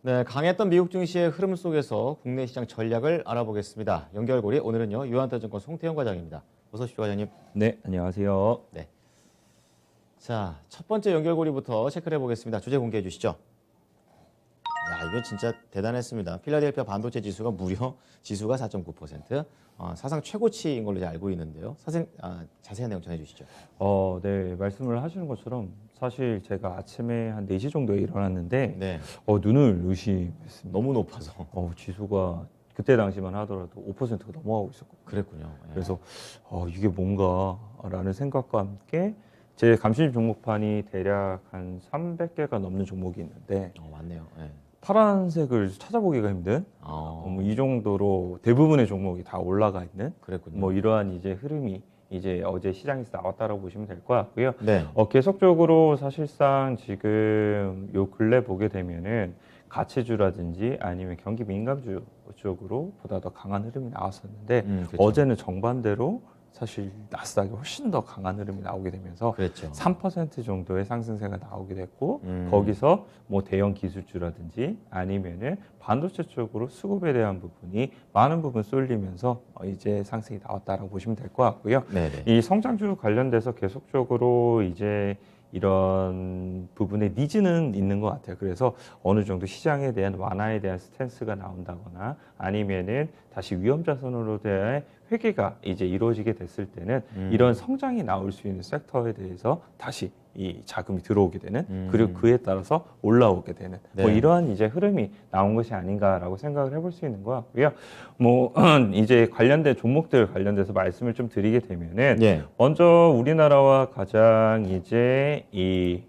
네, 강했던 미국 증시의 흐름 속에서 국내 시장 전략을 알아보겠습니다. 연결고리 오늘은요 유한타증권 송태영 과장입니다. 어서 오십시오, 과장님. 네, 안녕하세요. 네, 자, 첫 번째 연결고리부터 체크를 해보겠습니다. 주제 공개해 주시죠. 야, 이거 진짜 대단했습니다. 필라델피아 반도체 지수가 무려 지수가 4.9%, 사상 최고치인 걸로 이제 알고 있는데요. 자세한 내용 전해주시죠. 네, 말씀을 하시는 것처럼 사실 제가 아침에 한 4시 정도에 일어났는데 네, 눈을 의심했습니다. 너무 높아서. 지수가 그때 당시만 하더라도 5%가 넘어가고 있었거든요. 그랬군요. 예. 그래서 이게 뭔가라는 생각과 함께 제 감시님 종목판이 대략 한 300개가 넘는 종목이 있는데 맞네요. 예. 파란색을 찾아보기가 힘든 이 정도로 대부분의 종목이 다 올라가 있는 그랬군요. 이러한 이제 흐름이 이제 어제 시장에서 나왔다라고 보시면 될 것 같고요. 네, 계속적으로 사실상 지금 요 근래 보게 되면은 가치주라든지 아니면 경기 민감주 쪽으로 보다 더 강한 흐름이 나왔었는데 그렇죠. 어제는 정반대로 사실 나스닥이 훨씬 더 강한 흐름이 나오게 되면서 그랬죠. 3% 정도의 상승세가 나오게 됐고 거기서 뭐 대형 기술주라든지 아니면은 반도체 쪽으로 수급에 대한 부분이 많은 부분 쏠리면서 이제 상승이 나왔다라고 보시면 될 것 같고요. 네네. 이 성장주 관련돼서 계속적으로 이제 이런 부분에 니즈는 있는 것 같아요. 그래서 어느 정도 시장에 대한 완화에 대한 스탠스가 나온다거나 아니면은 다시 위험 자산으로 대한 회귀가 이제 이루어지게 됐을 때는 이런 성장이 나올 수 있는 섹터에 대해서 다시 이 자금이 들어오게 되는 그리고 그에 따라서 올라오게 되는 네. 이러한 이제 흐름이 나온 것이 아닌가라고 생각을 해볼 수 있는 것 같고요. 이제 관련된 종목들 관련돼서 말씀을 좀 드리게 되면은 예. 먼저 우리나라와 가장 이제 이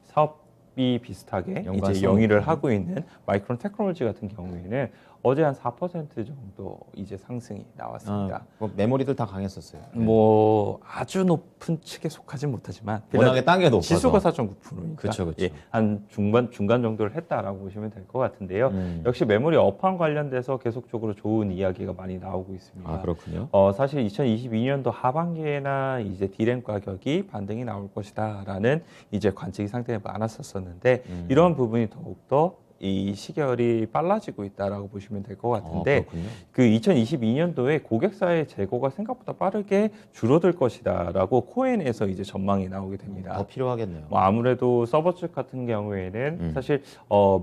사업이 비슷하게 연관 이제 영위를 하고 있는 마이크론 테크놀로지 같은 경우에는 어제 한 4% 정도 이제 상승이 나왔습니다. 뭐 메모리들 다 강했었어요. 뭐 아주 높은 측에 속하진 못하지만 워낙에 땅에 높아서. 지수가 4.9%니까 그쵸. 한 중간 정도를 했다라고 보시면 될 것 같은데요. 역시 메모리 업황 관련돼서 계속적으로 좋은 이야기가 많이 나오고 있습니다. 아, 그렇군요. 사실 2022년도 하반기에나 이제 디램 가격이 반등이 나올 것이다라는 이제 관측이 상당히 많았었는데 이런 부분이 더욱더 이 시결이 빨라지고 있다라고 보시면 될 것 같은데 그렇군요. 그 2022년도에 고객사의 재고가 생각보다 빠르게 줄어들 것이다라고 코엔에서 이제 전망이 나오게 됩니다. 더 필요하겠네요. 뭐 아무래도 서버 쪽 같은 경우에는 사실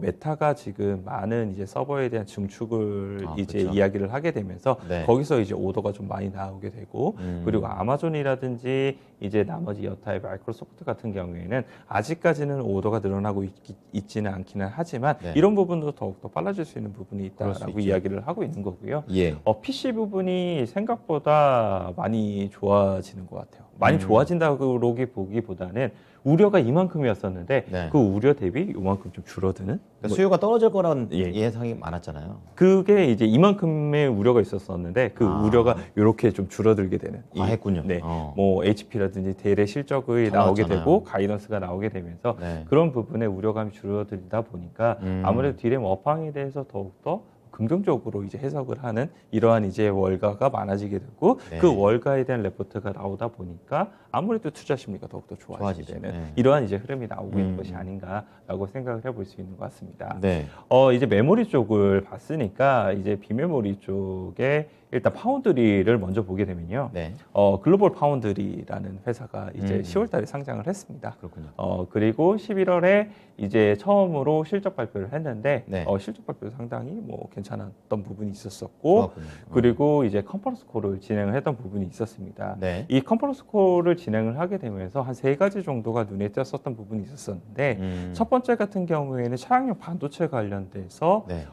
메타가 지금 많은 이제 서버에 대한 증축을 이제 그렇죠. 이야기를 하게 되면서 네. 거기서 이제 오더가 좀 많이 나오게 되고 그리고 아마존이라든지 이제 나머지 여타의 마이크로소프트 같은 경우에는 아직까지는 오더가 늘어나고 있지는 않기는 하지만 네. 이런 부분도 더욱더 빨라질 수 있는 부분이 그럴 수 있다라고 있죠. 이야기를 하고 있는 거고요. 예. PC 부분이 생각보다 많이 좋아지는 것 같아요. 많이 좋아진다고 보기보다는 우려가 이만큼이었었는데 네. 그 우려 대비 이만큼 좀 줄어드는 그러니까 수요가 떨어질 거라는 예. 예상이 많았잖아요. 그게 이제 이만큼의 우려가 있었었는데 그 우려가 이렇게 좀 줄어들게 되는 과했군요. 네, 뭐 HP라든지 대래 실적이 다 나오게 나왔잖아요. 되고 가이던스가 나오게 되면서 네. 그런 부분에 우려감이 줄어들다 보니까 아무래도 디램 업황에 대해서 더욱더 긍정적으로 이제 해석을 하는 이러한 이제 월가가 많아지게 되고 네. 그 월가에 대한 레포트가 나오다 보니까 아무래도 투자 심리가 더욱더 좋아지게 좋아지죠. 되는 네. 이러한 이제 흐름이 나오고 있는 것이 아닌가라고 생각을 해볼 수 있는 것 같습니다. 네. 이제 메모리 쪽을 봤으니까 이제 비메모리 쪽에 일단 파운드리를 먼저 보게 되면요. 네. 글로벌 파운드리라는 회사가 이제 10월 달에 상장을 했습니다. 그렇군요. 그리고 11월에 이제 처음으로 실적 발표를 했는데 네. 실적 발표 상당히 뭐 괜찮았던 부분이 있었었고 좋았군요. 그리고 이제 컨퍼런스 콜을 진행을 했던 부분이 있었습니다. 네. 이 컨퍼런스 콜을 진행을 하게 되면서 한 3가지 정도가 눈에 띄었었던 부분이 있었었는데 첫 번째 같은 경우에는 차량용 반도체 관련돼서 네.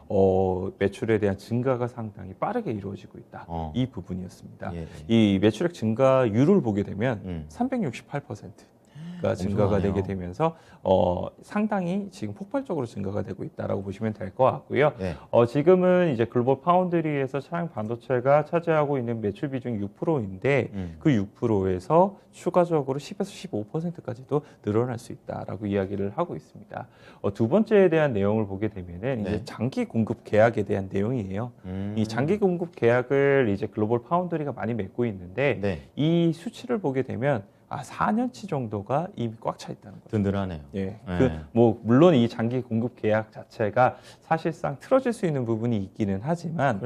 매출에 대한 증가가 상당히 빠르게 이루어지고 있다. 이 부분이었습니다. 예. 이 매출액 증가율을 보게 되면 368%가 증가가 엄청나네요. 되게 되면서 상당히 지금 폭발적으로 증가가 되고 있다라고 보시면 될 것 같고요. 네. 지금은 이제 글로벌 파운드리에서 차량 반도체가 차지하고 있는 매출 비중이 6%인데 그 6%에서 추가적으로 10에서 15%까지도 늘어날 수 있다라고 이야기를 하고 있습니다. 두 번째에 대한 내용을 보게 되면은 네. 이제 장기 공급 계약에 대한 내용이에요. 이 장기 공급 계약을 이제 글로벌 파운드리가 많이 맺고 있는데 네. 이 수치를 보게 되면 아 4년치 정도가 이미 꽉 차 있다는 거죠. 든든하네요. 예. 네. 물론 이 장기 공급 계약 자체가 사실상 틀어질 수 있는 부분이 있기는 하지만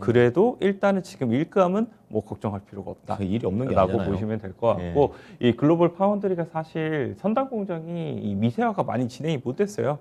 그래도 일단은 지금 일감은 걱정할 필요가 없다. 일이 없는 게 라고 아니잖아요. 보시면 될 것 같고 이 글로벌 파운드리가 사실 선단 공정이 이 미세화가 많이 진행이 못 됐어요.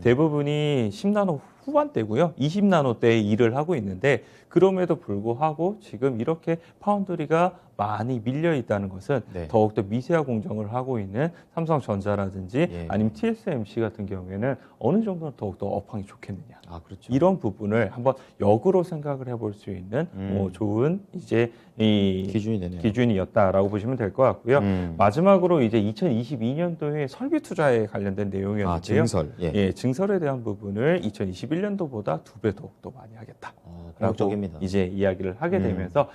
대부분이 10나노 후반대고요. 20나노대에 일을 하고 있는데 그럼에도 불구하고 지금 이렇게 파운드리가 많이 밀려 있다는 것은 더욱더 미세화 공정을 하고 있는 삼성전자라든지 아니면 TSMC 같은 경우에는 어느 정도는 더욱더 업황이 좋겠느냐. 아, 그렇죠. 이런 부분을 한번 역으로 생각을 해볼 수 있는 좋은 이제 이 기준이 되네요. 기준이었다라고 보시면 될 것 같고요. 마지막으로 이제 2022년도에 설비 투자에 관련된 내용이었는데요. 아, 증설. 증설에 대한 부분을 2021년도보다 2배 더 많이 하겠다라고 공격적입니다. 이제 이야기를 하게 되면서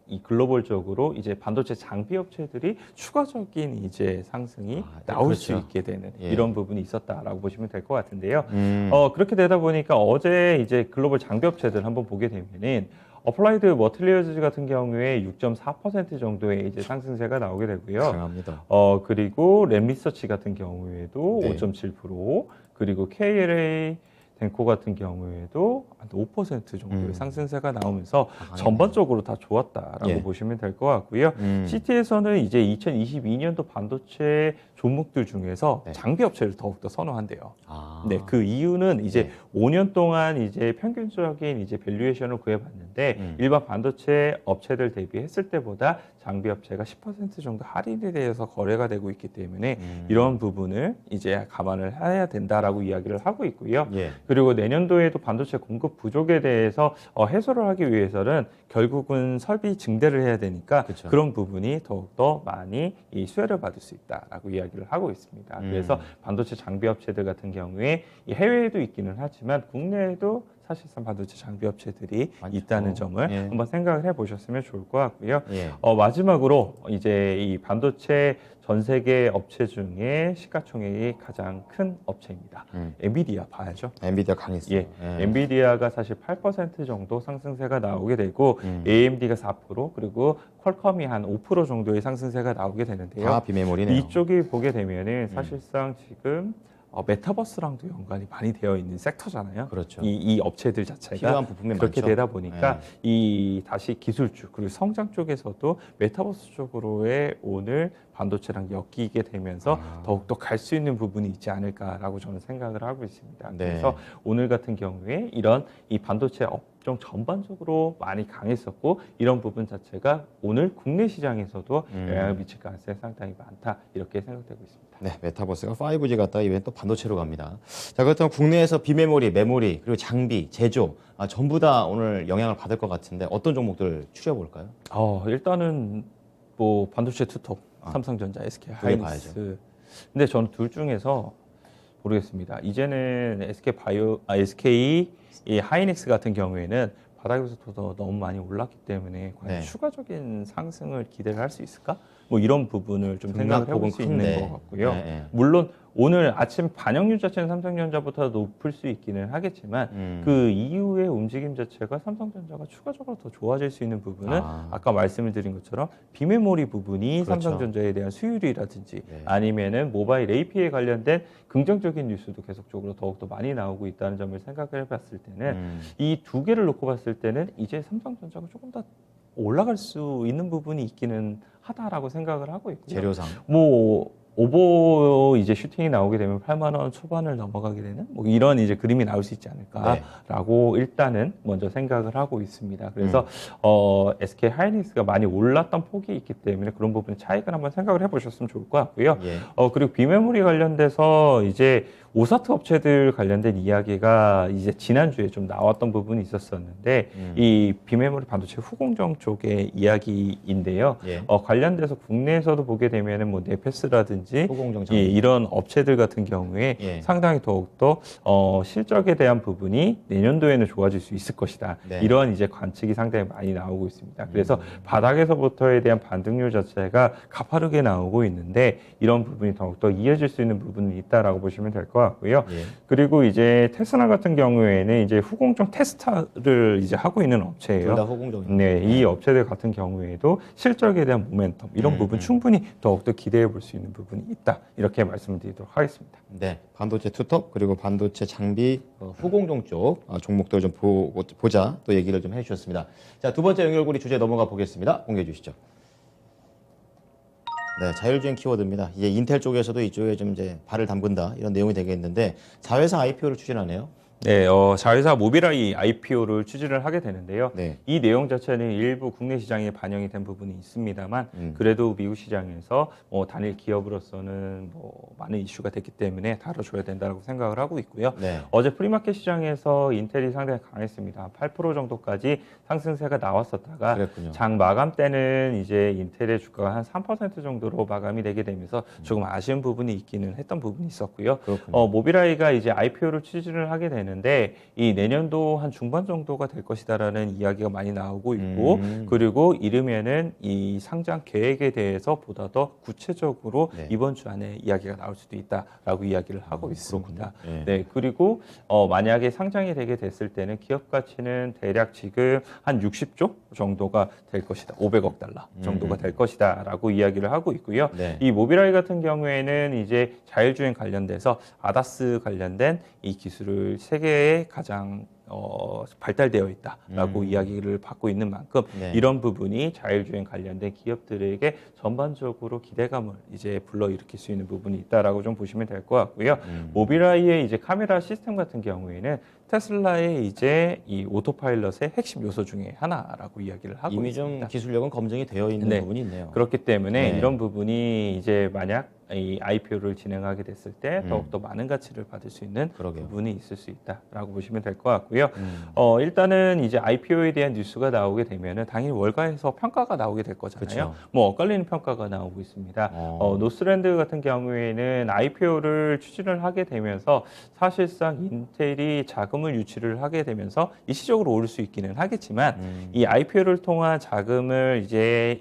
이 글로벌적으로 이제 반도체 장비 업체들이 추가적인 이제 상승이 나올 수 있게 되는 이런 부분이 있었다라고 보시면 될 것 같은데요. 그렇게 되다 보니까 어제 이제 글로벌 장비 업체들 한번 보게 되면은 어플라이드 머티리얼즈 같은 경우에 6.4% 정도의 이제 상승세가 나오게 되고요. 강합니다. 그리고 램리서치 같은 경우에도 5.7%, 그리고 KLA 덴코 같은 경우에도 한 5% 정도의 상승세가 나오면서 전반적으로 다 좋았다라고 보시면 될 것 같고요. CT에서는 이제 2022년도 반도체 종목들 중에서 장비 업체를 더욱더 선호한대요. 네, 그 이유는 이제 5년 동안 이제 평균적인 이제 밸류에이션을 구해봤는데 일반 반도체 업체들 대비했을 때보다 장비 업체가 10% 정도 할인에 대해서 거래가 되고 있기 때문에 이런 부분을 이제 감안을 해야 된다라고 이야기를 하고 있고요. 그리고 내년도에도 반도체 공급 부족에 대해서 해소를 하기 위해서는 결국은 설비 증대를 해야 되니까 그런 부분이 더욱더 많이 이 수혜를 받을 수 있다라고 이야기를 하고 있습니다. 그래서 반도체 장비 업체들 같은 경우에 이 해외에도 있기는 하지만 국내에도 사실상 반도체 장비 업체들이 있다는 점을 한번 생각을 해보셨으면 좋을 것 같고요. 마지막으로 이제 이 반도체 전 세계 업체 중에 시가총액이 가장 큰 업체입니다. 엔비디아 봐야죠. 엔비디아 강했어요. 엔비디아가 사실 8% 정도 상승세가 나오게 되고 AMD가 4% 그리고 퀄컴이 한 5% 정도의 상승세가 나오게 되는데요. 다 비메모리네요. 이쪽이 보게 되면은 사실상 지금 메타버스랑도 연관이 많이 되어 있는 섹터잖아요. 그렇죠. 이 업체들 자체가 필요한 부품이 그렇게 많죠. 되다 보니까 이 다시 기술주 그리고 성장 쪽에서도 메타버스 쪽으로의 오늘 반도체랑 엮이게 되면서 더욱더 갈 수 있는 부분이 있지 않을까라고 저는 생각을 하고 있습니다. 그래서 오늘 같은 경우에 이런 이 반도체 업종 전반적으로 많이 강했었고 이런 부분 자체가 오늘 국내 시장에서도 영향을 미칠 가능성이 상당히 많다 이렇게 생각되고 있습니다. 네, 메타버스가 5G 갔다가 이번엔 또 반도체로 갑니다. 자, 그렇다면 국내에서 비메모리, 메모리, 그리고 장비, 제조 전부 다 오늘 영향을 받을 것 같은데 어떤 종목들 추려볼까요? 일단은 뭐 반도체 투톱, 삼성전자, SK 하이닉스. 근데 저는 둘 중에서 모르겠습니다. 이제는 SK 이 하이닉스 같은 경우에는 바닥에서도 너무 많이 올랐기 때문에 과연 추가적인 상승을 기대를 할 수 있을까? 뭐 이런 부분을 좀 생각을 해볼 수 있는 것 같고요. 물론 오늘 아침 반영률 자체는 삼성전자보다 높을 수 있기는 하겠지만 그 이후의 움직임 자체가 삼성전자가 추가적으로 더 좋아질 수 있는 부분은 아까 말씀을 드린 것처럼 비메모리 부분이 삼성전자에 대한 수율이라든지 아니면은 모바일 AP에 관련된 긍정적인 뉴스도 계속적으로 더욱더 많이 나오고 있다는 점을 생각을 해봤을 때는 이 두 개를 놓고 봤을 때는 이제 삼성전자가 조금 더 올라갈 수 있는 부분이 있기는 하다라고 생각을 하고 있고요. 재료상. 뭐 오버 이제 슈팅이 나오게 되면 8만 원 초반을 넘어가게 되는 뭐 이런 이제 그림이 나올 수 있지 않을까라고 일단은 먼저 생각을 하고 있습니다. 그래서 SK 하이닉스가 많이 올랐던 폭이 있기 때문에 그런 부분의 차익을 한번 생각을 해보셨으면 좋을 것 같고요. 그리고 비메모리 관련돼서 이제 오사트 업체들 관련된 이야기가 이제 지난주에 좀 나왔던 부분이 있었었는데 이 비메모리 반도체 후공정 쪽의 이야기인데요. 관련돼서 국내에서도 보게 되면은 뭐 네페스라든지 이런 업체들 같은 경우에 상당히 더욱더 실적에 대한 부분이 내년도에는 좋아질 수 있을 것이다. 이런 이제 관측이 상당히 많이 나오고 있습니다. 그래서 바닥에서부터에 대한 반등률 자체가 가파르게 나오고 있는데 이런 부분이 더욱더 이어질 수 있는 부분이 있다라고 보시면 될 것 같고요. 예. 그리고 이제 테스라 같은 경우에는 이제 후공정 테스트를 이제 하고 있는 둘 업체예요. 다 호공적인. 네, 이 업체들 같은 경우에도 실적에 대한 모멘텀 이런 부분 충분히 더욱더 기대해 볼 수 있는 부분이 있다. 이렇게 말씀을 드리도록 하겠습니다. 네, 반도체 투톱 그리고 반도체 장비 후공정 쪽 종목들 좀 보자 또 얘기를 좀 해주셨습니다. 자, 두 번째 연결고리 주제 넘어가 보겠습니다. 공개해 주시죠. 네, 자율주행 키워드입니다. 이제 인텔 쪽에서도 이쪽에 좀 이제 발을 담근다 이런 내용이 되겠는데 자회사 IPO를 추진하네요. 네, 자회사 모빌아이 IPO를 추진을 하게 되는데요. 네. 이 내용 자체는 일부 국내 시장에 반영이 된 부분이 있습니다만 그래도 미국 시장에서 단일 기업으로서는 많은 이슈가 됐기 때문에 다뤄줘야 된다고 생각을 하고 있고요. 네. 어제 프리마켓 시장에서 인텔이 상당히 강했습니다. 8% 정도까지 상승세가 나왔었다가 그랬군요. 장 마감 때는 이제 인텔의 주가가 한 3% 정도로 마감이 되게 되면서 조금 아쉬운 부분이 있기는 했던 부분이 있었고요. 그렇군요. 모빌아이가 이제 IPO를 추진을 하게 되는데 이 내년도 한 중반 정도가 될 것이다라는 이야기가 많이 나오고 있고 그리고 이르면은 이 상장 계획에 대해서 보다 더 구체적으로 네. 이번 주 안에 이야기가 나올 수도 있다라고 이야기를 하고 있습니다. 네. 네, 그리고 만약에 상장이 되게 됐을 때는 기업 가치는 대략 지금 한 60조 정도가 될 것이다. 500억 달러 정도가 될 것이다라고 이야기를 하고 있고요. 네. 이 모빌아이 같은 경우에는 이제 자율주행 관련돼서 아다스 관련된 이 기술을 세계에 가장 발달되어 있다라고 이야기를 받고 있는 만큼 네. 이런 부분이 자율주행 관련된 기업들에게 전반적으로 기대감을 이제 불러일으킬 수 있는 부분이 있다라고 좀 보시면 될 것 같고요. 모빌아이의 이제 카메라 시스템 같은 경우에는 테슬라의 이제 이 오토파일럿의 핵심 요소 중에 하나라고 이야기를 하고 이미 있습니다. 좀 기술력은 검증이 되어 있는 네. 부분이 있네요. 그렇기 때문에 네. 이런 부분이 이제 만약 이 IPO를 진행하게 됐을 때 더욱더 많은 가치를 받을 수 있는 그러게요. 부분이 있을 수 있다라고 보시면 될 것 같고요. 일단은 이제 IPO에 대한 뉴스가 나오게 되면은 당연히 월가에서 평가가 나오게 될 거잖아요. 그쵸. 뭐 엇갈리는 평가가 나오고 있습니다. 노스랜드 같은 경우에는 IPO를 추진을 하게 되면서 사실상 인텔이 자금을 유치를 하게 되면서 일시적으로 오를 수 있기는 하겠지만 이 IPO를 통한 자금을 이제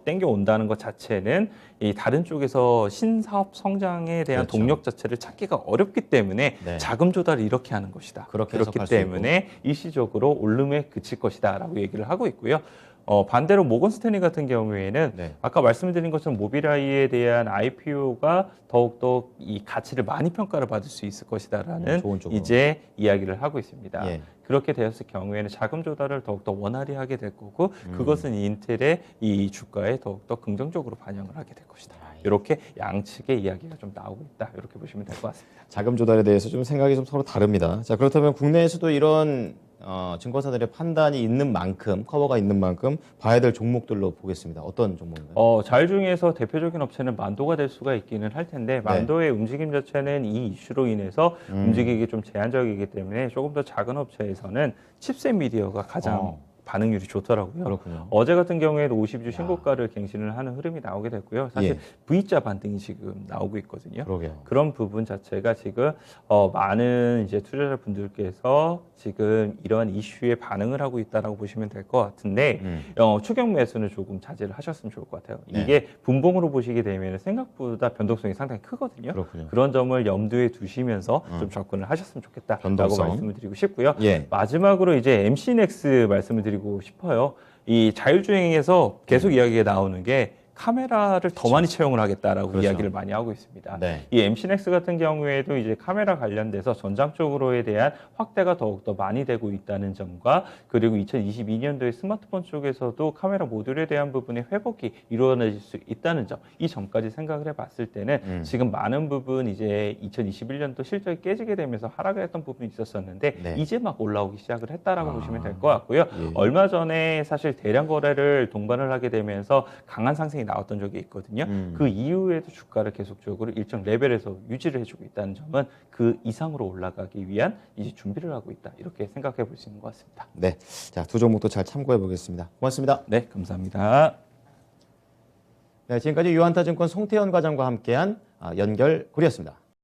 땡겨 온다는 것 자체는 이 다른 쪽에서 신사업 성장에 대한 그렇죠. 동력 자체를 찾기가 어렵기 때문에 네. 자금 조달을 이렇게 하는 것이다. 그렇게 그렇기 해석할 수 때문에 일시적으로 오름에 그칠 것이다라고 얘기를 하고 있고요. 반대로 모건 스탠리 같은 경우에는 네. 아까 말씀드린 것처럼 모빌아이에 대한 IPO가 더욱더 이 가치를 많이 평가를 받을 수 있을 것이다라는 좋은 쪽으로. 이제 이야기를 하고 있습니다. 예. 그렇게 되었을 경우에는 자금 조달을 더욱더 원활히 하게 될 거고 그것은 인텔의 이 주가에 더욱더 긍정적으로 반영을 하게 될 것이다. 이렇게 양측의 이야기가 좀 나오고 있다. 이렇게 보시면 될 것 같습니다. 자금 조달에 대해서 좀 생각이 좀 서로 다릅니다. 자, 그렇다면 국내에서도 이런 증권사들의 판단이 있는 만큼 커버가 있는 만큼 봐야 될 종목들로 보겠습니다. 어떤 종목인가요? 자율주행에서 대표적인 업체는 만도가 될 수가 있기는 할 텐데 만도의 움직임 자체는 이 이슈로 인해서 움직이기 좀 제한적이기 때문에 조금 더 작은 업체에서는 칩셋 미디어가 가장 반응률이 좋더라고요. 그렇군요. 어제 같은 경우에도 52주 신고가를 갱신을 하는 흐름이 나오게 됐고요. 사실 예. V자 반등이 지금 나오고 있거든요. 그러게요. 그런 부분 자체가 지금 많은 이제 투자자분들께서 지금 이러한 이슈에 반응을 하고 있다라고 보시면 될 것 같은데 추격 매수는 조금 자제를 하셨으면 좋을 것 같아요. 네. 이게 분봉으로 보시게 되면 생각보다 변동성이 상당히 크거든요. 그렇군요. 그런 점을 염두에 두시면서 좀 접근을 하셨으면 좋겠다라고 변동성. 말씀을 드리고 싶고요. 예. 마지막으로 이제 MC넥스 말씀을 드리고 싶어요. 이 자율주행에서 계속 이야기가 나오는 게 카메라를 더 많이 채용을 하겠다라고 그렇죠. 이야기를 많이 하고 있습니다. 네. 이 MC넥스 같은 경우에도 이제 카메라 관련돼서 전장 쪽으로에 대한 확대가 더욱더 많이 되고 있다는 점과 그리고 2022년도에 스마트폰 쪽에서도 카메라 모듈에 대한 부분의 회복이 이루어질 수 있다는 점, 이 점까지 생각을 해봤을 때는 지금 많은 부분 이제 2021년도 실적이 깨지게 되면서 하락을 했던 부분이 있었었는데 네. 이제 막 올라오기 시작을 했다라고 보시면 될 것 같고요. 예. 얼마 전에 사실 대량 거래를 동반을 하게 되면서 강한 상승이 나왔던 적이 있거든요. 그 이후에도 주가를 계속적으로 일정 레벨에서 유지를 해주고 있다는 점은 그 이상으로 올라가기 위한 이제 준비를 하고 있다. 이렇게 생각해 볼 수 있는 것 같습니다. 네. 자, 두 종목도 잘 참고해 보겠습니다. 고맙습니다. 네, 감사합니다. 네, 지금까지 유한타증권 송태현 과장과 함께한 연결고리였습니다.